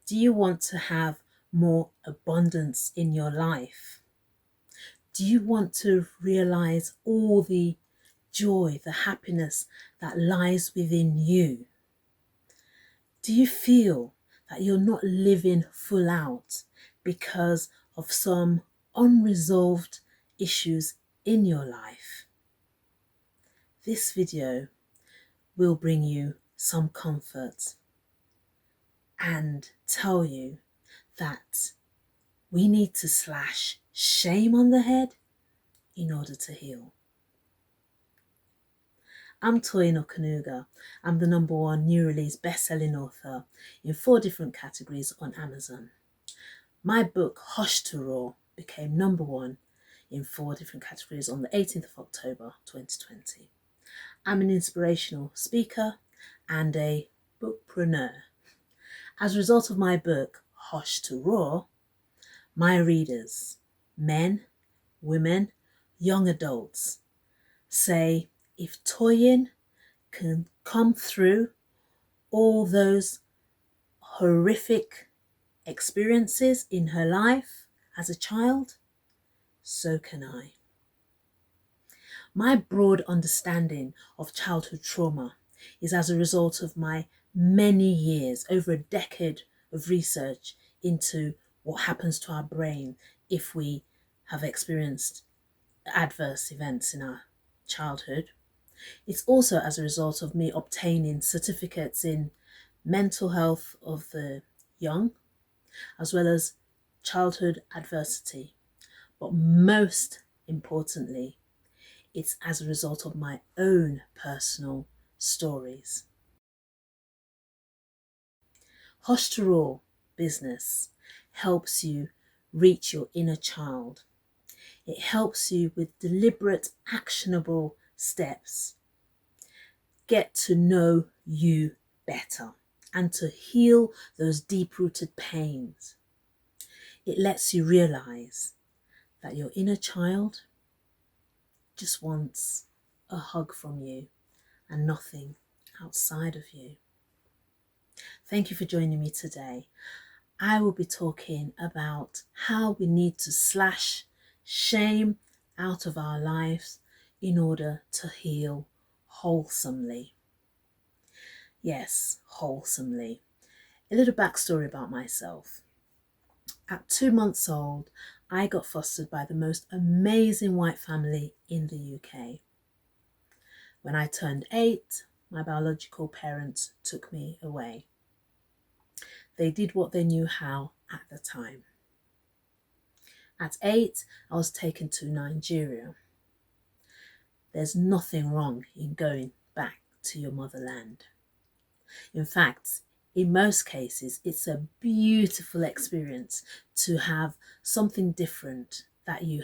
Do you want to have more abundance in your life? Do you want to realize all the joy, the happiness that lies within you? Do you feel that you're not living full out because of some unresolved issues in your life? This video will bring you some comfort and tell you that we need to slash shame on the head in order to heal. I'm Toyin Okanuga. I'm the #1 new release best-selling author in 4 different categories on Amazon. My book, Hush to Roar, became #1 in 4 different categories on the 18th of October 2020. I'm an inspirational speaker and a bookpreneur. As a result of my book, Hush to Roar, my readers, men, women, young adults, say if Toyin can come through all those horrific experiences in her life as a child, so can I. My broad understanding of childhood trauma is as a result of my many years, over a decade of research into what happens to our brain if we have experienced adverse events in our childhood. It's also as a result of me obtaining certificates in mental health of the young, as well as childhood adversity. But most importantly, it's as a result of my own personal stories. Hush to Roar business helps you reach your inner child. It helps you with deliberate, actionable steps. Get to know you better and to heal those deep-rooted pains. It lets you realize that your inner child just wants a hug from you and nothing outside of you. Thank you for joining me today. I will be talking about how we need to slash shame out of our lives in order to heal wholesomely. Yes, wholesomely. A little backstory about myself. At 2 months old, I got fostered by the most amazing white family in the UK. When I turned 8, my biological parents took me away. They did what they knew how at the time. At 8, I was taken to Nigeria. There's nothing wrong in going back to your motherland. In fact, in most cases, it's a beautiful experience to have something different that you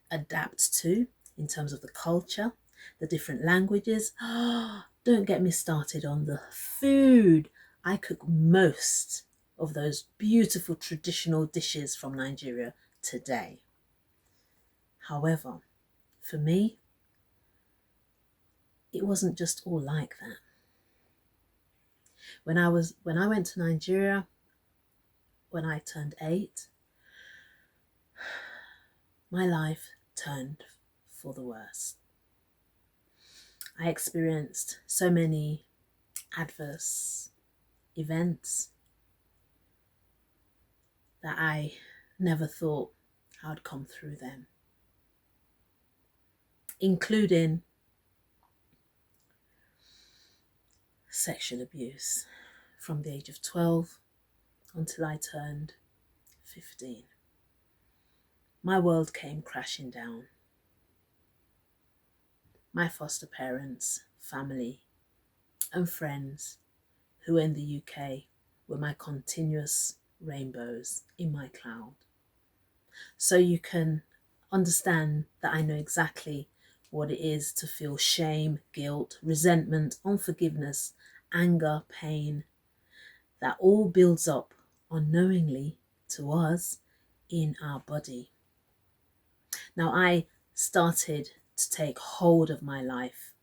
adapt to in terms of the culture, the different languages. Don't get me started on the food. I cook most of those beautiful traditional dishes from Nigeria today. However, for me, it wasn't just all like that. When I went to Nigeria, when I turned 8, my life turned for the worse. I experienced so many adverse events that I never thought I'd come through them, including sexual abuse from the age of 12 until I turned 15. My world came crashing down. My foster parents, family, and friends who were in the UK were my continuous rainbows in my cloud. So you can understand that I know exactly what it is to feel shame, guilt, resentment, unforgiveness, anger, pain. That all builds up unknowingly to us in our body. Now, I started to take hold of my life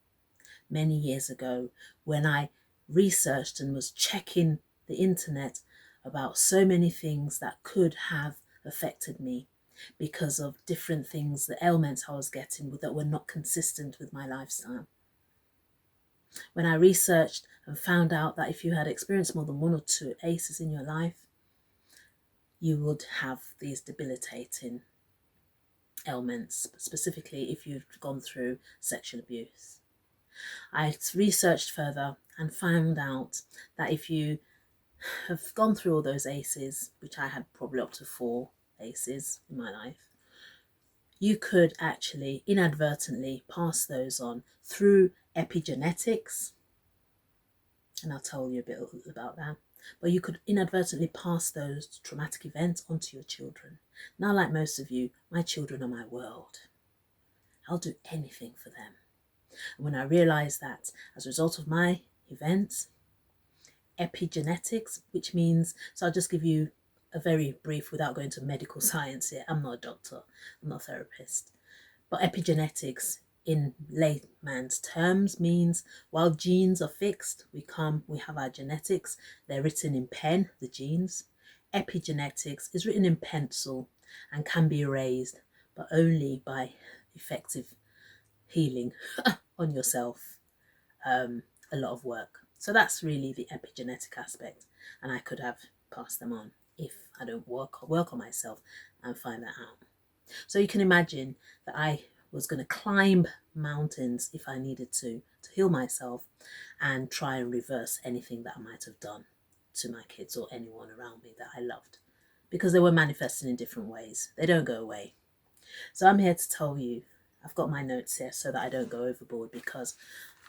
many years ago when I researched and was checking the internet about so many things that could have affected me because of different things, the ailments I was getting that were not consistent with my lifestyle. When I researched and found out that if you had experienced more than one or two ACEs in your life, you would have these debilitating ailments, specifically if you've gone through sexual abuse. I researched further and found out that if you have gone through all those ACEs, which I had probably up to 4 ACEs in my life, you could actually inadvertently pass those on through epigenetics, and I'll tell you a bit about that. But you could inadvertently pass those traumatic events onto your children. Now, like most of you, my children are my world. I'll do anything for them. And when I realized that as a result of my events, epigenetics, which means, so I'll just give you a very brief, without going to medical science here. I'm not a doctor, I'm not a therapist. But epigenetics in layman's terms means while genes are fixed, we have our genetics, they're written in pen, the genes. Epigenetics is written in pencil and can be erased, but only by effective healing on yourself, a lot of work. So that's really the epigenetic aspect, and I could have passed them on if I don't work on myself and find that out. So you can imagine that I was going to climb mountains if I needed to heal myself and try and reverse anything that I might have done to my kids or anyone around me that I loved, because they were manifesting in different ways. They don't go away. So I'm here to tell you, I've got my notes here so that I don't go overboard, because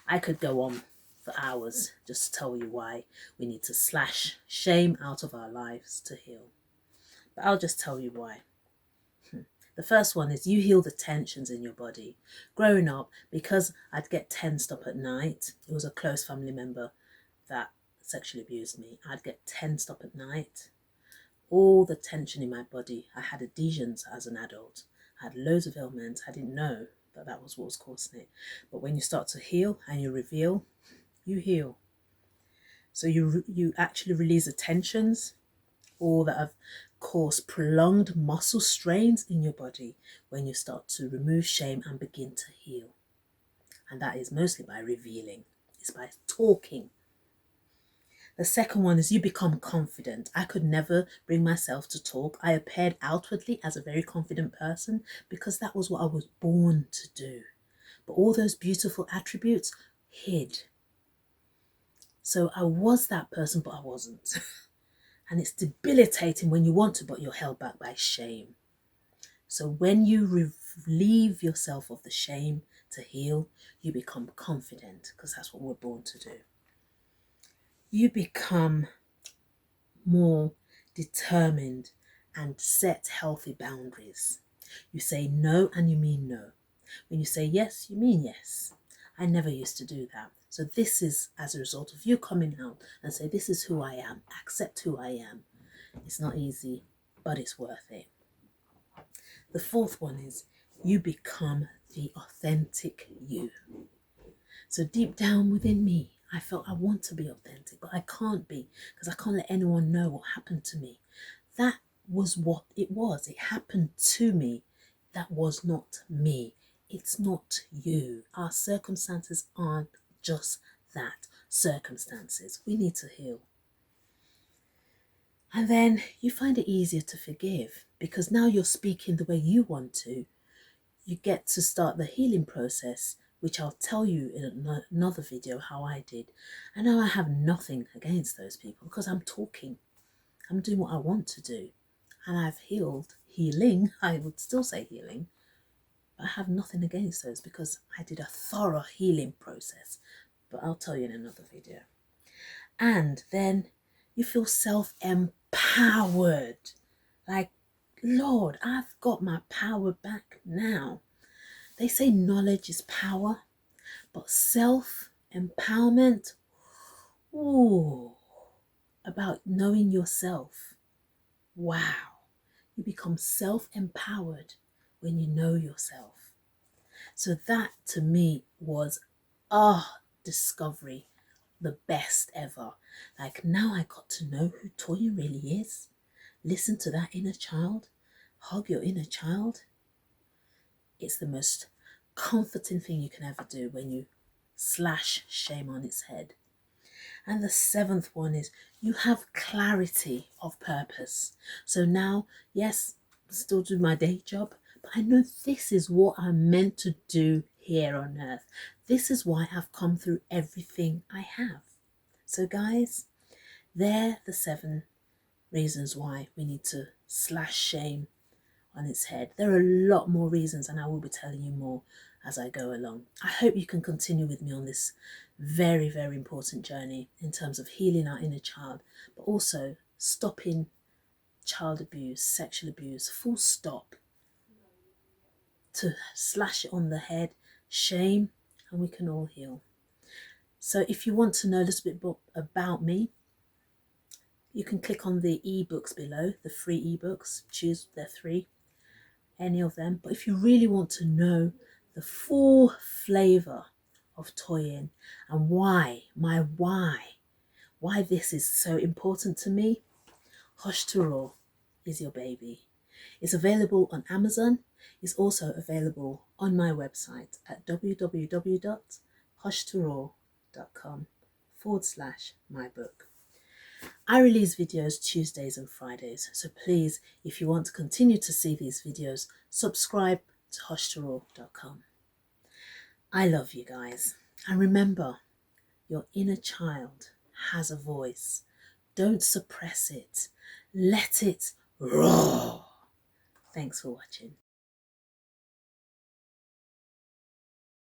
I could go on for hours just to tell you why we need to slash shame out of our lives to heal. But I'll just tell you why. The first one is you heal the tensions in your body. Growing up, because I'd get tensed up at night, it was a close family member that sexually abused me. I'd get tensed up at night. All the tension in my body. I had adhesions as an adult. I had loads of ailments. I didn't know that was what was causing it. But when you start to heal and you reveal, you heal. So you actually release the tensions, all that have caused prolonged muscle strains in your body when you start to remove shame and begin to heal. And that is mostly by revealing. It's by talking. The second one is you become confident. I could never bring myself to talk. I appeared outwardly as a very confident person because that was what I was born to do. But all those beautiful attributes hid. So I was that person, but I wasn't. And it's debilitating when you want to, but you're held back by shame. So when you relieve yourself of the shame to heal, you become confident, because that's what we're born to do. You become more determined and set healthy boundaries. You say no and you mean no. When you say yes, you mean yes. I never used to do that. So this is as a result of you coming out and say, this is who I am, accept who I am. It's not easy, but it's worth it. The fourth one is you become the authentic you. So deep down within me, I felt I want to be authentic, but I can't be, because I can't let anyone know what happened to me. That was what it was. It happened to me. That was not me. It's not you. Our circumstances aren't just that, circumstances. We need to heal. And then you find it easier to forgive, because now you're speaking the way you want to. You get to start the healing process, which I'll tell you in another video how I did. And now I have nothing against those people because I'm talking. I'm doing what I want to do. And I've healing, I would still say healing, but I have nothing against those because I did a thorough healing process. But I'll tell you in another video. And then you feel self-empowered. Like, Lord, I've got my power back now. They say knowledge is power, but self-empowerment, about knowing yourself. Wow. You become self-empowered when you know yourself. So that to me was discovery. the best ever. Like, now I got to know who Toya really is. Listen to that inner child. Hug your inner child. It's the most comforting thing you can ever do when you slash shame on its head. And the seventh one is you have clarity of purpose. So now, yes, still do my day job, but I know this is what I'm meant to do here on earth. This is why I've come through everything I have. So guys, they're the 7 reasons why we need to slash shame on its head. There are a lot more reasons, and I will be telling you more as I go along. I hope you can continue with me on this very, very important journey in terms of healing our inner child, but also stopping child abuse, sexual abuse, full stop, to slash it on the head, shame, and we can all heal. So if you want to know a little bit about me, you can click on the ebooks below, the free ebooks, choose their 3, any of them. But if you really want to know the full flavor of toying and why this is so important to me, Hush to Raw is your baby. It's available on Amazon. It's also available on my website at www.hushtораw.com/mybook. I release videos Tuesdays and Fridays, so please, if you want to continue to see these videos, subscribe to hushtораw.com. I love you guys, and remember, your inner child has a voice. Don't suppress it. Let it roar. Thanks for watching.